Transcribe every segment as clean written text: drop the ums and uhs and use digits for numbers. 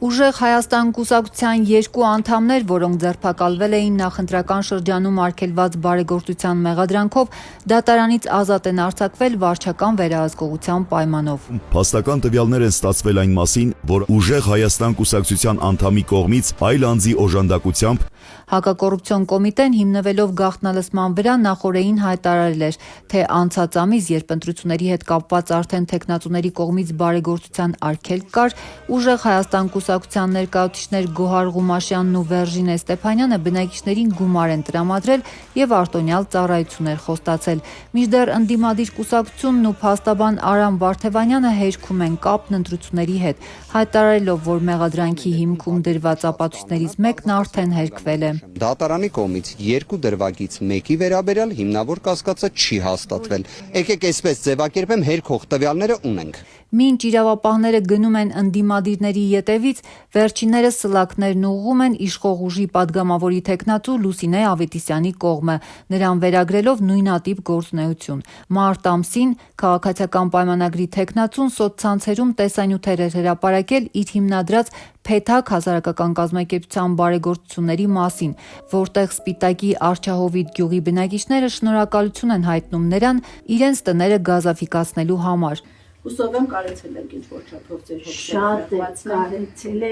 Ուժեղ Հայաստան կուսակցության երկու անդամներ, որոնք ձերբակալվել էին նախընտրական շրջանում արգելված բարեգործության մեղադրանքով, դատարանից ազատ են արձակվել վարչական վերահսկողության պայմանով։ Փաստական տվյալներ են ստացվել այն մասին, որ Ուժեղ Հայաստան կուսակցության անդամի կողմից այլ անձի օժանդակությամբ Հակակոռուպցիոն կոմիտեն հիմնվելով գաղտնալսման վրա նախօրեին հայտարարել էր, թե անցած ամիս, երբ ընտրությունների հետ կապված արդեն թեկնածուների կողմից բարեգործության արգելք կար, Ուժեղ Հայաստան կուսակցության ներկայացուցիչներ Գոհար Ղումաշյանն ու Վերժինե Ստեփանյանը բնակիչներին գումար են տրամադրել եւ արտոնյալ ծառայություններ խոստացել։ Մինչդեռ ընդդիմադիր կուսակցությունն ու փաստաբան Արամ Վարդևանյանը հերքում են կապն ընտրությունների հետ, հայտարարելով, որ մեղադրանքի հիմքում դրված ապացույցներից մեկն արդեն հերքվել է։ Դատարանի կողմից երկու դրվագից մեկի վերաբերյալ հիմնավոր կասկածը չի հաստատվել։ Եկեք այսպես ձևակերպեմ, հերքող տվյալները ունենք։ Մինչ իրավապահները գնում են ընդդիմադիրների ետևից, վերջիններս սլաքներն ուղղում են իշխող ուժի падգամավորի թեկնածու Լուսինե Ավետիսյանի կողմը, նրան վերագրելով նույնատիպ գործունեություն։ Մարտ ամսին քաղաքացիական պայմանագրի թեկնածուն սոցցանցերում տեսանյութեր էր հրապարակել իր հիմնադրած Փեթակ հասարակական կազմակերպության բարեգործությունների մասին, որտեղ Սպիտակի Արչահովիտ գյուղի բնակիչները շնորհակալություն են հայտնում նրան իրենց տները գազաֆիկացնելու համար։ Հուսով եմ կարեցել եք ինչ-որ չափով ձեր հոգսերը։ Շատ է կարեցել է,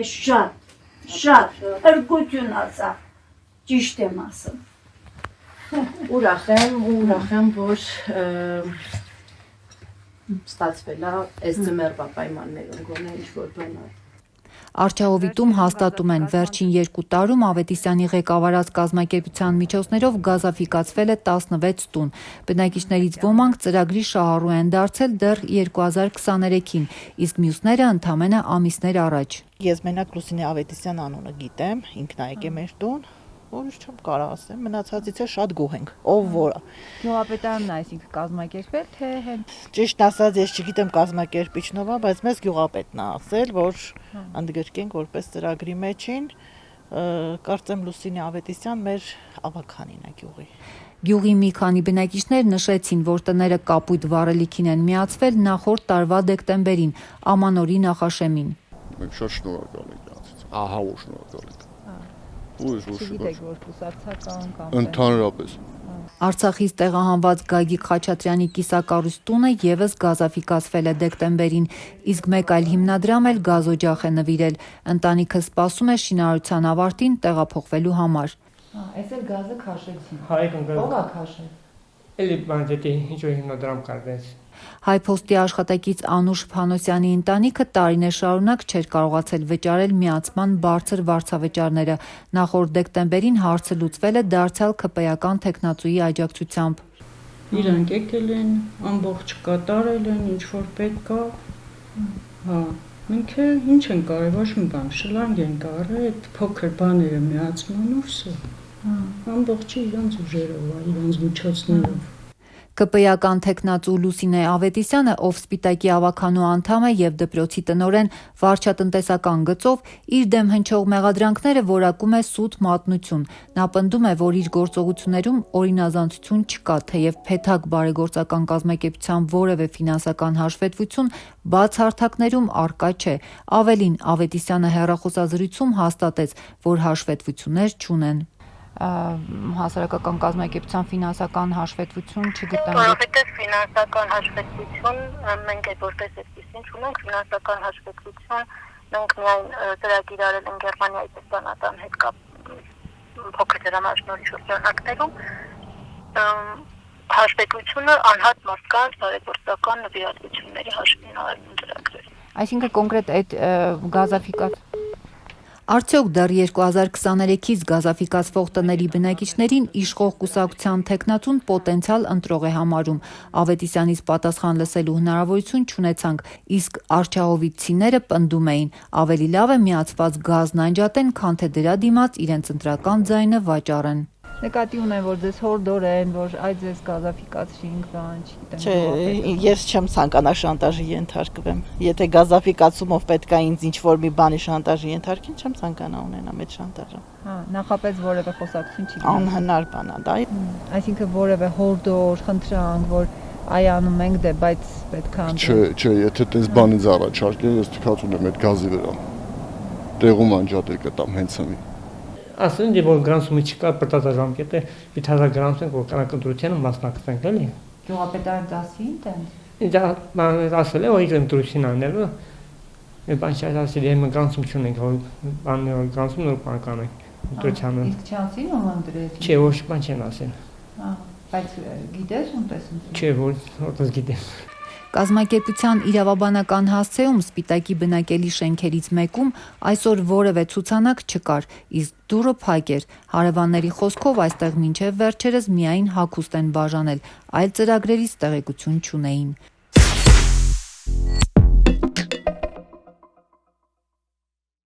շատ, հրկություն ասա, ճիշտ եմ ասում։ Ուրախ եմ, որ ստացվել է այս ձմեռվա պայմաններում գոնե ինչ-որ բան։ Արչահովիտում հաստատում են, վերջին 2 տարում Ավետիսյանի ղեկավարած կազմակերպության միջոցներով գազաֆիկացվել է 16 տուն։ Բնակիչներից ոմանք ծրագրի շահառու են դարձել դեռ 2023-ին, իսկ մյուսները ընդամենը ամիսներ առաջ։ Ես մենակ Լուսինե Ավետիսյան անունը գիտեմ, ինքն ա եկել մեր տուն, որ չեմ կարող ասեմ, մնացածից է շատ գոհ ենք, ով որը։ Գյուղապետարանն այսինքն կազմակերպել, թե հենց Ճիշտ ասած, ես չգիտեմ կազմակերպիչն ով է, բայց մեզ գյուղապետն ա ասել, որ ընդգրկենք որպես ծրագրի մեջին, կարծեմ Լուսինե Ավետիսյան մեր ավագանին է գյուղի։ Գյուղի մի քանի բնակիչներ նշեցին, որ տները կապույտ վառելիքին են միացվել նախորդ տարվա դեկտեմբերին, Ամանորի նախաշեմին։ Մենք շատ շնորհակալ ենք, ահա ու շնորհակալ ենք։ Չգիտեք, որ կուսակցական կամ Ընդհանրապես։ Արցախից տեղահանված Գագիկ Խաչատրյանի կիսակառույցտունը եւս գազաֆիկացվել է դեկտեմբերին, իսկ մեկ այլ հիմնադրամ էլ գազօջախ է նվիրել։ Ընտանիքը սպասում է շինարարության ավարտին տեղափոխվելու համար։ Այս էլ գազը քաշեցին։ Ո՞վ է քաշել։ Էլի բանջետի ինչ-որ հիմնադրամ կարվեց։ Հայփոստի աշխատակից Անուշ Փանոսյանի ընտանիքը տարիներ շարունակ չէր կարողացել վճարել միացման բարձր վարձավճարները։ Նախորդ դեկտեմբերին հարցը լուծվել է դարձյալ ՔՊ-ական թեկնածուի աջակցությամբ։ Իրանք եկել են, ամբողջ կատարել են, ինչ որ պետք է։ Հա, մենք ինչ են կարել, ոչ մի բան, շլանգ են կարել, այդ փոքր բաները միացմանով սա։ Ամբողջը իրանց ուժերով, իրանց միջոցներով։ ԿՊ-ական թեկնածու Լուսինե Ավետիսյանը, ով Սպիտակի ավականու անդամ է եւ դպրոցի տնօրեն, վարչատնտեսական գծով իր դեմ հնչող մեղադրանքները որակում է սուտ մատնություն։ Նա պնդում է, որ իր գործողություններում օրինազանցություն չկա, թեև Փեթակ բարեգործական կազմակերպության որևէ ֆինանսական հաշվետվություն բաց հարթակներում առկա չէ։ Ավելին, Ավետիսյանը հեռախոսազրույցում հաստատեց, որ հաշվետվություններ չունեն։ Հասարակական կազմակերպության ֆինանսական հաշվետվություն չգտան։ Որովհետև ֆինանսական հաշվետվություն մենք այդ որպես այսպեսին չունենք, ֆինանսական հաշվետվություն մենք միայն ծրագիր արել ենք Գերմանիայի դեսպանատան հետ կապ փոքր դրամաշնորհի շրջանակներում, հաշվետվությունը անհատ մարդկանց բարեգործական նվիրատվությունների հաշվին արել ծրագրեր։ Այսինքն կոնկրետ այդ Արդյոք դեռ 2023-ից գազաֆիկացվող տների բնակիչներին իշխող կուսակցության թեկնածուն պոտենցիալ ընտրող է համարում։ Ավետիսյանից պատասխան լսելու հնարավորություն չունեցանք, իսկ արչահովիտցիները պնդում էին, ավելի լավ է միացված գազն անջատեն, քան թե դրա դիմաց իրենց ընտրական ձայնը վաճառեն։ Նկատի ունեմ, որ ձեզ հորդոր են, որ այդ ձեզ գազաֆիկացրինք, բան, չգիտեմ։ Չէ, ես չեմ ցանկանա շանտաժի ենթարկվեմ։ Եթե գազաֆիկացումով պետք է ինձ ինչ-որ մի բանի շանտաժի ենթարկին, չեմ ցանկանա ունենամ այդ շանտաժը։ Հա, նախապես որևէ խոսակցություն չի։ Անհնար բան է դա։ Այսինքն որևէ հորդոր, խնդրանք, որ այ անում ենք դե, բայց պետք է Չէ, եթե տես բանից առաջարկել, ես թքած ունեմ այդ գազի վրա։ տեղում անջատել կտամ հենց հիմի։ Ասեն դե որ գրանցումը չկա պտտաժամկետ է, պիտի գրանցենք որ կանակընտրությանը մասնակցենք էլի։ Գյուղապետարան դասի ինտեն։ Դա ման ասել է որ ընտրություն անելու։ Բան չասել եմ գրանցում չունենք, որ բան գրանցում նոր բան կանենք ընտրությանը։ Իսկ չանցին ում ընտրեց։ Չէ, ոչ բան չեն ասել։ Բայց գիտես ոնտես ընտրել։ Չէ, որտես գիտեմ։ Կազմակերպության իրավաբանական հասցեում Սպիտակի բնակելի շենքերից մեկում այսօր որևէ ցուցանակ չկար, իսկ դուռը փակ էր։ Հարևանների խոսքով այստեղ մինչև վերջերս միայն հագուստ են բաժանել, այլ ծրագրերից տեղեկություն չունեին։